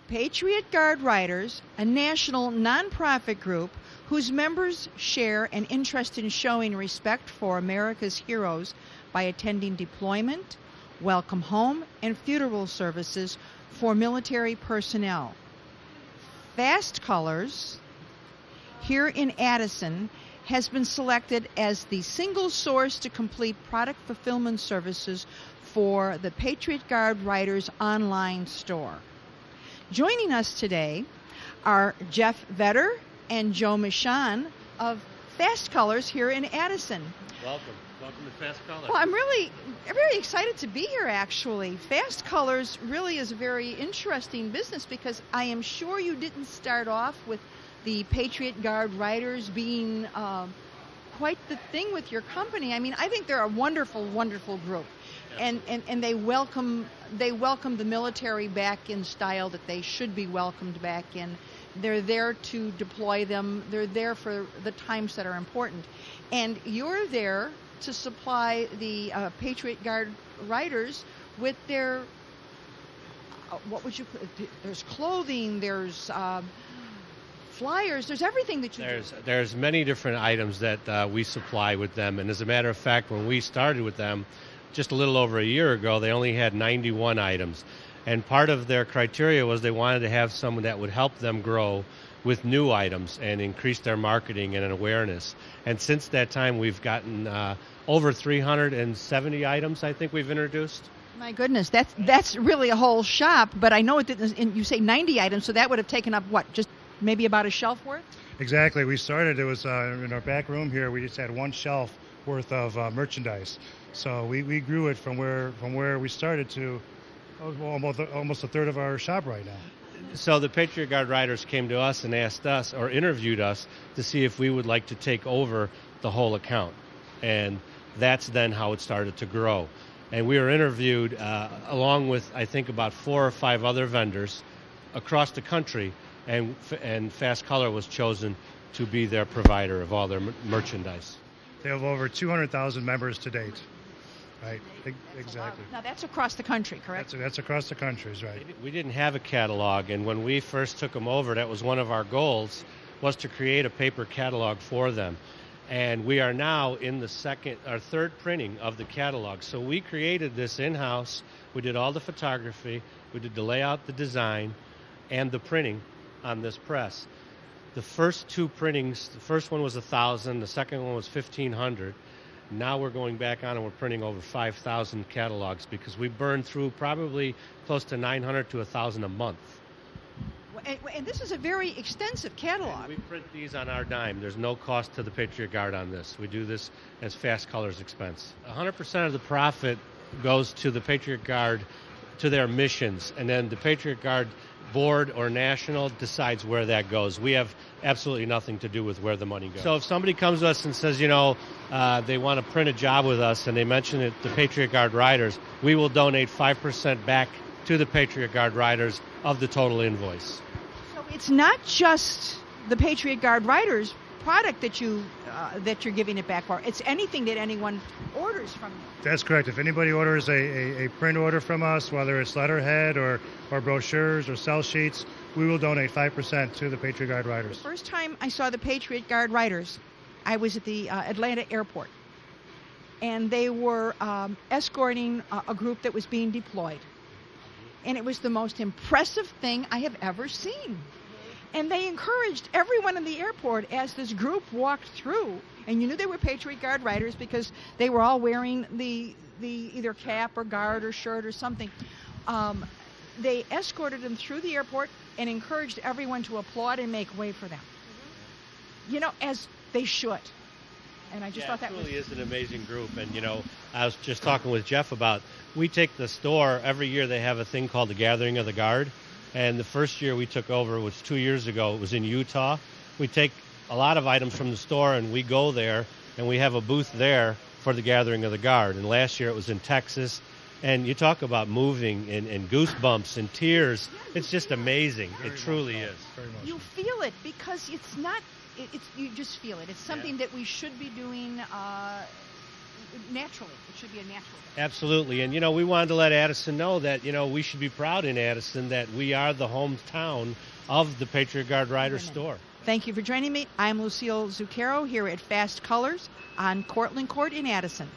Patriot Guard Riders, a national nonprofit group whose members share an interest in showing respect for America's heroes by attending deployment, welcome home, and funeral services for military personnel. Fast Colors, here in Addison, has been selected as the single source to complete product fulfillment services for the Patriot Guard Riders online store. Joining us today are Jeff Vetter and Joe Michon of Fast Colors here in Addison. Welcome. Welcome to Fast Colors. Well, I'm really very excited to be here, actually. Fast Colors really is a very interesting business because I am sure you didn't start off with the Patriot Guard Riders being quite the thing with your company. I mean, I think they're a wonderful, wonderful group. And they welcome the military back in style that they should be welcomed back in. They're there to deploy them. They're there for the times that are important. And you're there to supply the Patriot Guard Riders with their, there's clothing, there's flyers, there's everything that you do. There's many different items that we supply with them. And as a matter of fact, when we started with them, just a little over a year ago, they only had 91 items. And part of their criteria was they wanted to have someone that would help them grow with new items and increase their marketing and awareness. And since that time, we've gotten over 370 items, I think we've introduced. My goodness, that's really a whole shop, but I know it didn't, and you say 90 items, so that would have taken up, what, just maybe about a shelf worth? Exactly. We started, it was in our back room here, we just had one shelf worth of merchandise. So we grew it from where we started to almost a third of our shop right now. So the Patriot Guard Riders came to us and asked us, or interviewed us, to see if we would like to take over the whole account. And that's then how it started to grow. And we were interviewed along with, I think, about 4 or 5 other vendors across the country, and Fast Color was chosen to be their provider of all their merchandise. They have over 200,000 members to date. Right, exactly. Now that's across the country, correct? That's across the country, right. We didn't have a catalog, and when we first took them over, that was one of our goals, was to create a paper catalog for them. And we are now in the third printing of the catalog. So we created this in-house. We did all the photography, we did the layout, the design, and the printing on this press. The first 2 printings, the first one was 1,000, the second one was 1,500. Now we're going back on and we're printing over 5,000 catalogs because we burn through probably close to 900 to 1,000 a month. And this is a very extensive catalog. And we print these on our dime. There's no cost to the Patriot Guard on this. We do this as Fast Colors expense. 100% of the profit goes to the Patriot Guard, to their missions, and then the Patriot Guard board or national decides where that goes. We have absolutely nothing to do with where the money goes. So if somebody comes to us and says, they want to print a job with us and they mention it, the Patriot Guard Riders, we will donate 5% back to the Patriot Guard Riders of the total invoice. So it's not just the Patriot Guard Riders product that you're giving it back for. It's anything that anyone orders from you. That's correct. If anybody orders a print order from us, whether it's letterhead or brochures or sell sheets, we will donate 5% to the Patriot Guard Riders. The first time I saw the Patriot Guard Riders, I was at the Atlanta airport, and they were escorting a group that was being deployed. And it was the most impressive thing I have ever seen. And they encouraged everyone in the airport as this group walked through. And you knew they were Patriot Guard Riders because they were all wearing the either cap or guard or shirt or something. They escorted them through the airport and encouraged everyone to applaud and make way for them. As they should. And I just thought that really is an amazing group. And, I was just talking with Jeff about, we take the store, every year they have a thing called the Gathering of the Guard. And the first year we took over, which 2 years ago, it was in Utah. We take a lot of items from the store and we go there and we have a booth there for the Gathering of the Guard. And last year it was in Texas. And you talk about moving and goosebumps and tears. It's just amazing. It truly is. You feel it because it's not, you just feel it. It's something that we should be doing naturally. It should be a natural thing. Absolutely. And, we wanted to let Addison know that, we should be proud in Addison that we are the hometown of the Patriot Guard Rider store. Thank you for joining me. I'm Lucille Zucchero here at Fast Colors on Cortlandt Court in Addison.